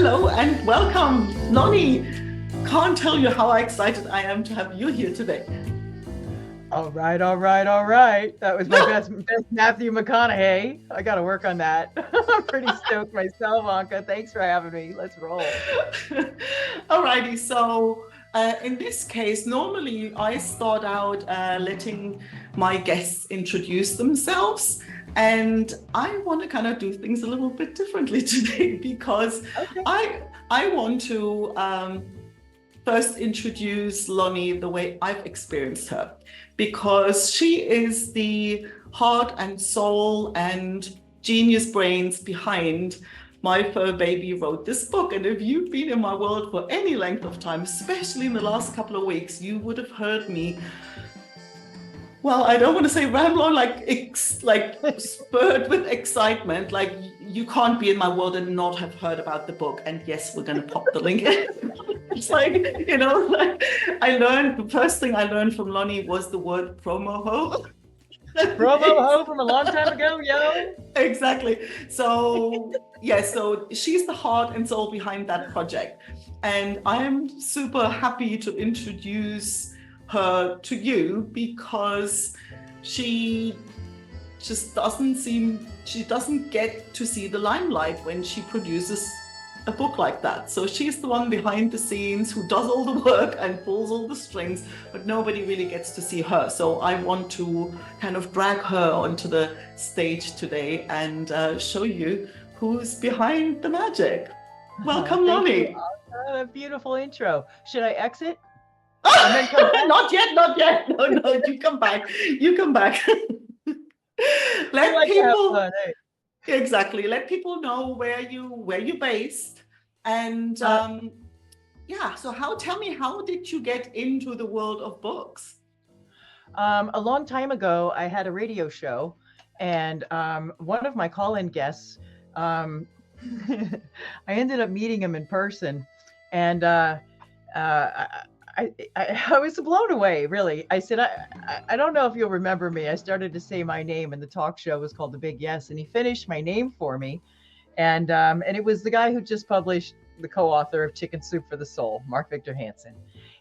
Hello and welcome, Lonnee. Can't tell you how excited I am to have you here today. All right, all right, all right. That was my best Matthew McConaughey. I got to work on that. I'm pretty stoked myself, Anke. Thanks for having me. Let's roll. Alrighty, so in this case, normally I start out letting my guests introduce themselves, and I want to kind of do things a little bit differently today because Okay. I want to first introduce Lonnee the way I've experienced her, because she is the heart and soul and genius brains behind My Fur Baby Wrote This Book. And if you've been in my world for any length of time, especially in the last couple of weeks, you would have heard me, well, I don't want to say ramble on, like spurred with excitement. Like, you can't be in my world and not have heard about the book. And yes, we're going to pop the link in. It's like, the first thing I learned from Lonnee was the word promo ho. Promo ho from a long time ago, yo. Exactly. So, so she's the heart and soul behind that project. And I am super happy to introduce her to you because she doesn't get to see the limelight when she produces a book like that. So she's the one behind the scenes who does all the work and pulls all the strings, but nobody really gets to see her. So I want to kind of drag her onto the stage today and show you who's behind the magic. Welcome, Lonnee. A beautiful intro. Should I exit? Not yet. No, you come back. Let people exactly let people know where you're based, and so tell me, how did you get into the world of books? A long time ago, I had a radio show, and one of my call-in guests, I ended up meeting him in person, and I was blown away, really. I said, I don't know if you'll remember me. I started to say my name, and the talk show was called The Big Yes, and he finished my name for me. And it was the guy who just published, the co-author of Chicken Soup for the Soul, Mark Victor Hansen.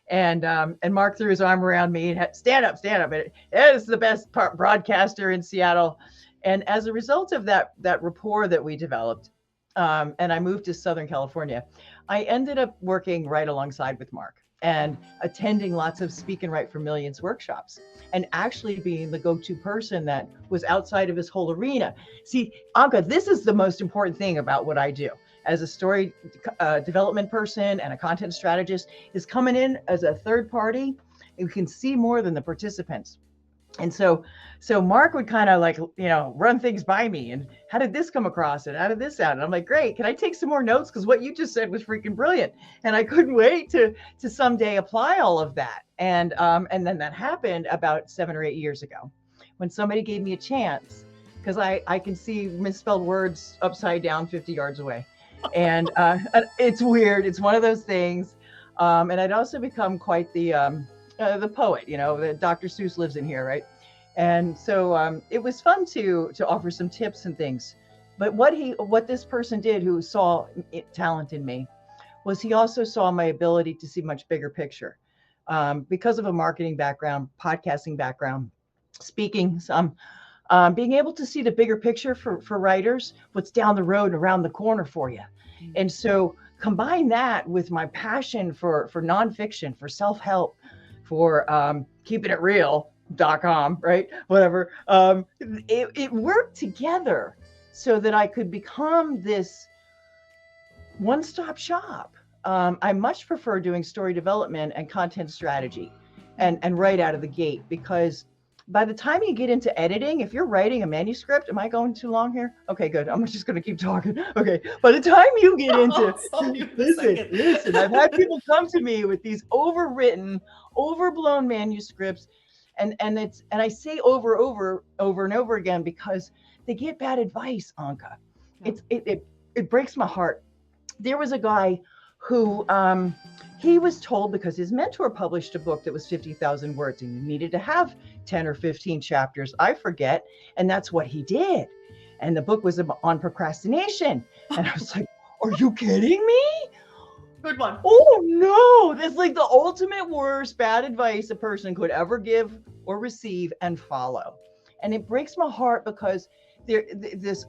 And Mark threw his arm around me and had, stand up. It is the best broadcaster in Seattle. And as a result of that rapport that we developed, and I moved to Southern California, I ended up working right alongside with Mark and attending lots of Speak and Write for Millions workshops, and actually being the go-to person that was outside of his whole arena. See, Anke, this is the most important thing about what I do as a story development person and a content strategist, is coming in as a third party. You can see more than the participants. And so Mark would kind of like, run things by me. And how did this come across? And how did this sound? And I'm like, great. Can I take some more notes? Because what you just said was freaking brilliant. And I couldn't wait to someday apply all of that. And then that happened about 7 or 8 years ago when somebody gave me a chance, because I can see misspelled words upside down 50 yards away. And it's weird. It's one of those things. And I'd also become quite the poet, the Dr. Seuss lives in here, right? And so it was fun to offer some tips and things. But what this person did, who saw talent in me, was he also saw my ability to see much bigger picture. Because of a marketing background, podcasting background, speaking some, being able to see the bigger picture for writers, what's down the road and around the corner for you. Mm-hmm. And so combine that with my passion for nonfiction, for self-help, for keeping it real.com, right? Whatever. It worked together so that I could become this one-stop shop. I much prefer doing story development and content strategy and right out of the gate, because by the time you get into editing, if you're writing a manuscript, am I going too long here? Okay, good. I'm just going to keep talking. Okay. By the time you get into, listen, I've had people come to me with these overwritten, overblown manuscripts. And I say over and over again, because they get bad advice, Anke. It breaks my heart. There was a guy who, he was told, because his mentor published a book that was 50,000 words and he needed to have 10 or 15 chapters, I forget. And that's what he did. And the book was on procrastination. And I was like, Are you kidding me? Good one. Oh no, that's like the ultimate worst bad advice a person could ever give or receive and follow. And it breaks my heart because this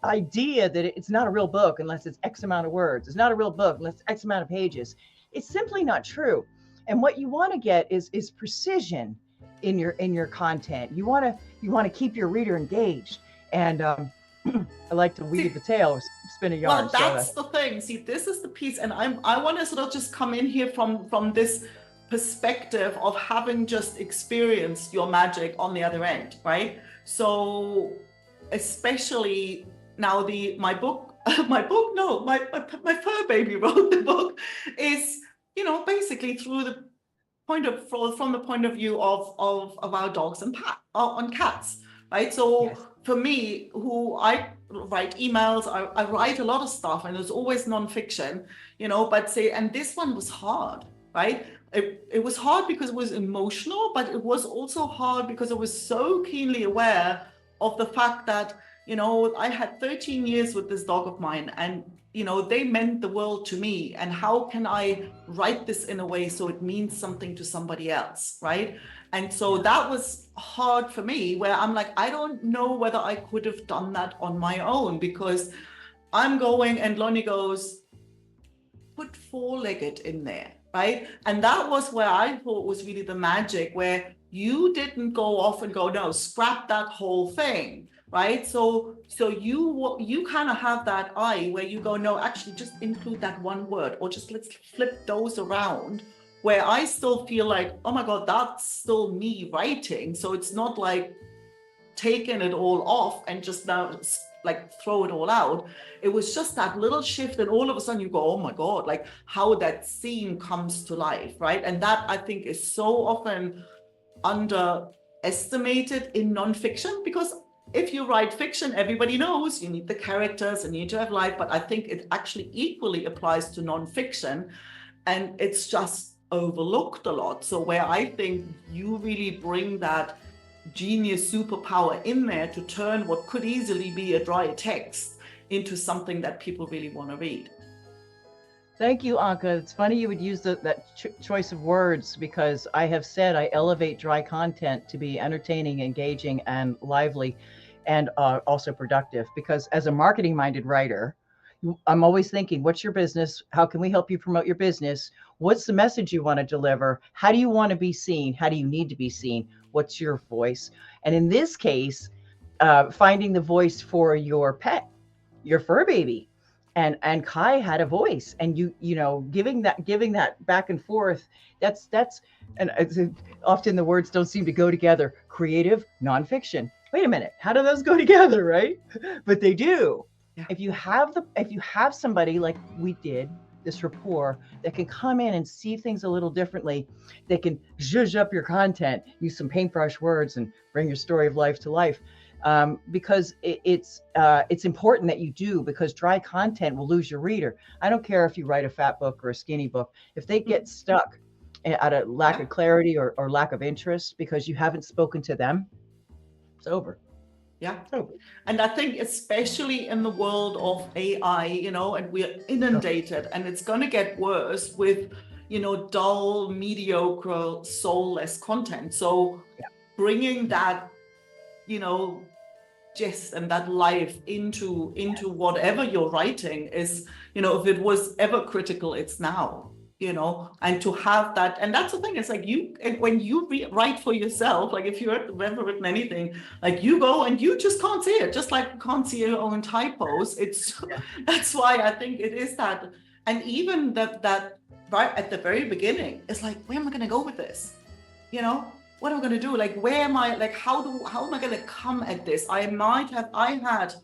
idea that it's not a real book unless it's X amount of words. It's not a real book unless it's X amount of pages. It's simply not true. And what you want to get is precision in your content. You want to keep your reader engaged. And I like to weave See, the tale or spin a yarn. well, that's the thing. See, this is the piece, and I want to sort of just come in here from this perspective of having just experienced your magic on the other end, right? So, especially now, my book, my fur baby wrote the book, is basically through the from the point of view of our dogs and on cats, right? So Yes. for me, who I write emails, I write a lot of stuff, and there's always nonfiction, but and this one was hard, right? It was hard because it was emotional, but it was also hard because I was so keenly aware of the fact that, I had 13 years with this dog of mine, and they meant the world to me. And how can I write this in a way so it means something to somebody else, right? And so that was hard for me, where I'm like, I don't know whether I could have done that on my own, because I'm going, and Lonnee goes, put four-legged in there, right? And that was where I thought was really the magic, where you didn't go off and go, no, scrap that whole thing, right? So you kind of have that eye where you go, no, actually just include that one word, or just let's flip those around, where I still feel like, oh my God, that's still me writing. So it's not like taking it all off and just now like throw it all out. It was just that little shift, and all of a sudden you go, oh my God, like how that scene comes to life, right? And that, I think, is so often underestimated in nonfiction, because if you write fiction, everybody knows you need the characters and you need to have life, but I think it actually equally applies to nonfiction, and it's just overlooked a lot. So where I think you really bring that genius superpower in there to turn what could easily be a dry text into something that people really want to read. Thank you, Anke. It's funny you would use that choice of words, because I have said I elevate dry content to be entertaining, engaging, and lively, and also productive. Because as a marketing-minded writer, I'm always thinking, what's your business? How can we help you promote your business? What's the message you want to deliver? How do you want to be seen? How do you need to be seen? What's your voice? And in this case, finding the voice for your pet, your fur baby. And Kai had a voice, and giving that back and forth. That's and often the words don't seem to go together. Creative, nonfiction. Wait a minute, how do those go together, right? But they do. Yeah. If you have somebody like we did, this rapport, that can come in and see things a little differently, they can zhuzh up your content, use some paintbrush words, and bring your story of life to life. Because it's important that you do, because dry content will lose your reader. I don't care if you write a fat book or a skinny book. If they get stuck at a lack of clarity or lack of interest because you haven't spoken to them, it's over. Yeah. And I think especially in the world of AI, and we're inundated, and it's going to get worse with, dull, mediocre, soulless content. So bringing that, gist and that life into whatever you're writing is, if it was ever critical, it's now. And to have that, and that's the thing, it's like when you write for yourself, like if you've ever written anything, like you go and you just can't see it, just like you can't see your own typos. That's why I think it is that. And even that right at the very beginning, it's like, where am I going to go with this? What am I going to do? Like, where am I, like, how am I going to come at this? I had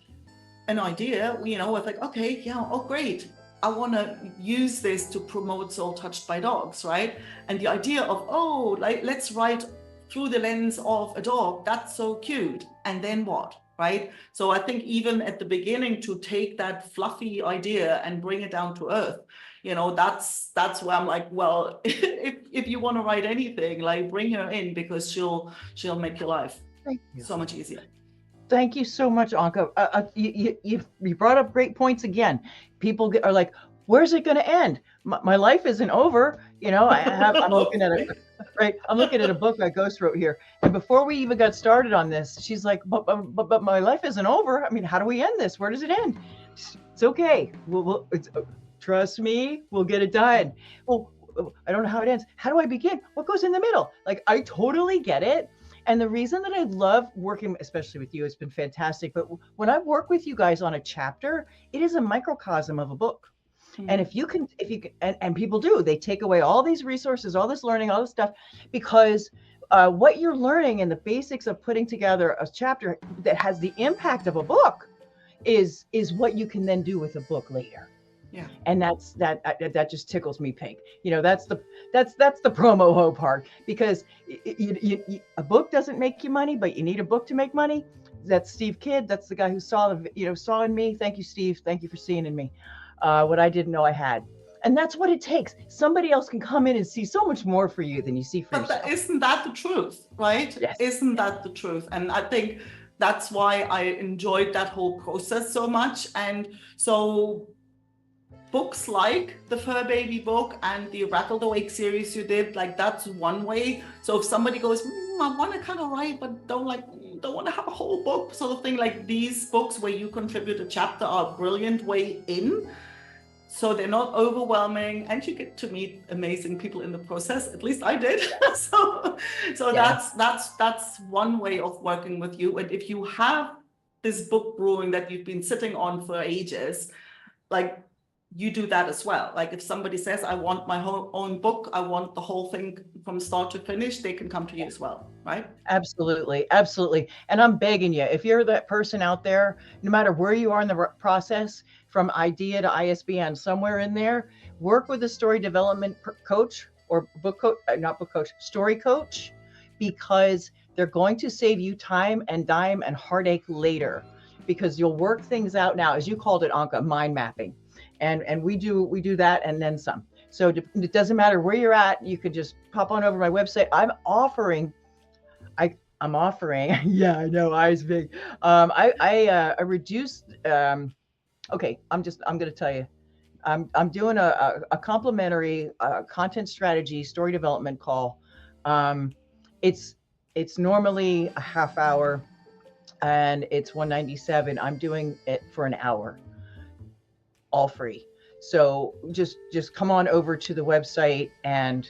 an idea, with like, okay, yeah, oh, great. I want to use this to promote Soul Touched by Dogs, right? And the idea of, like, let's write through the lens of a dog, that's so cute. And then what, right? So I think even at the beginning, to take that fluffy idea and bring it down to earth, that's where I'm like, well, if you want to write anything, like, bring her in, because she'll make your life so much easier. Thank you so much, Anke. You brought up great points again. People are like, where's it going to end? My life isn't over. I'm looking at it, right? I'm looking at a book I ghost wrote here. And before we even got started on this, she's like, but my life isn't over. I mean, how do we end this? Where does it end? It's okay. Trust me, we'll get it done. Well, I don't know how it ends. How do I begin? What goes in the middle? Like, I totally get it. And the reason that I love working, especially with you, it's been fantastic. But when I work with you guys on a chapter, it is a microcosm of a book. Mm-hmm. And if you can, and people do, they take away all these resources, all this learning, all this stuff, because what you're learning and the basics of putting together a chapter that has the impact of a book is what you can then do with a book later. Yeah. And that just tickles me pink. That's the promo ho part, because a book doesn't make you money, but you need a book to make money. That's Steve Kidd. That's the guy who saw in me. Thank you, Steve. Thank you for seeing in me what I didn't know I had. And that's what it takes. Somebody else can come in and see so much more for you than you see for yourself. But isn't that the truth, right? Yes. Isn't that the truth? And I think that's why I enjoyed that whole process so much. And so books like the Fur Baby book and the Rattled Awake series you did, like, that's one way. So if somebody goes, I want to kind of write, but don't want to have a whole book sort of thing, like these books where you contribute a chapter are a brilliant way in. So they're not overwhelming, and you get to meet amazing people in the process. At least I did. so yeah. That's one way of working with you. And if you have this book brewing that you've been sitting on for ages, like, you do that as well. Like, if somebody says, I want my own book, I want the whole thing from start to finish, they can come to you as well, right? Absolutely. Absolutely. And I'm begging you, if you're that person out there, no matter where you are in the process, from idea to ISBN, somewhere in there, work with a story development coach or story coach, because they're going to save you time and dime and heartache later, because you'll work things out now, as you called it, Anke, mind mapping. And we do that and then some. So it doesn't matter where you're at. You could just pop on over my website. I'm offering. Yeah, I know, eyes big. I reduced. Okay, I'm going to tell you. I'm doing a complimentary content strategy story development call. It's normally a half hour, and it's $197. I'm doing it for an hour. All free. So just come on over to the website and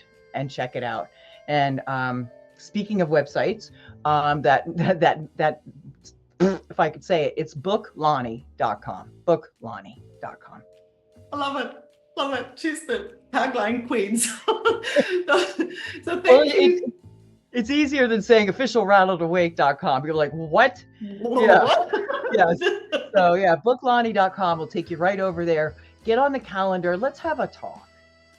check it out. And speaking of websites, that if I could say it, it's booklonnee.com. Booklonnee.com. I love it. She's the tagline queen. So thank you. It's easier than saying officialrattledawake.com. You're like, what? Whoa, yeah. What? Yes. So yeah, booklonnee.com will take you right over there. Get on the calendar. Let's have a talk.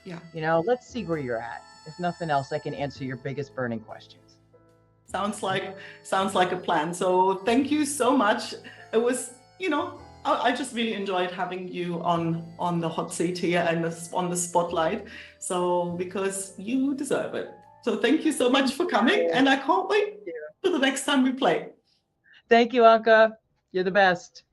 Yeah. Let's see where you're at. If nothing else, I can answer your biggest burning questions. Sounds like a plan. So thank you so much. It was, I just really enjoyed having you on the hot seat here and on the spotlight. So, because you deserve it. So thank you so much for coming, and I can't wait for the next time we play. Thank you, Anke. You're the best.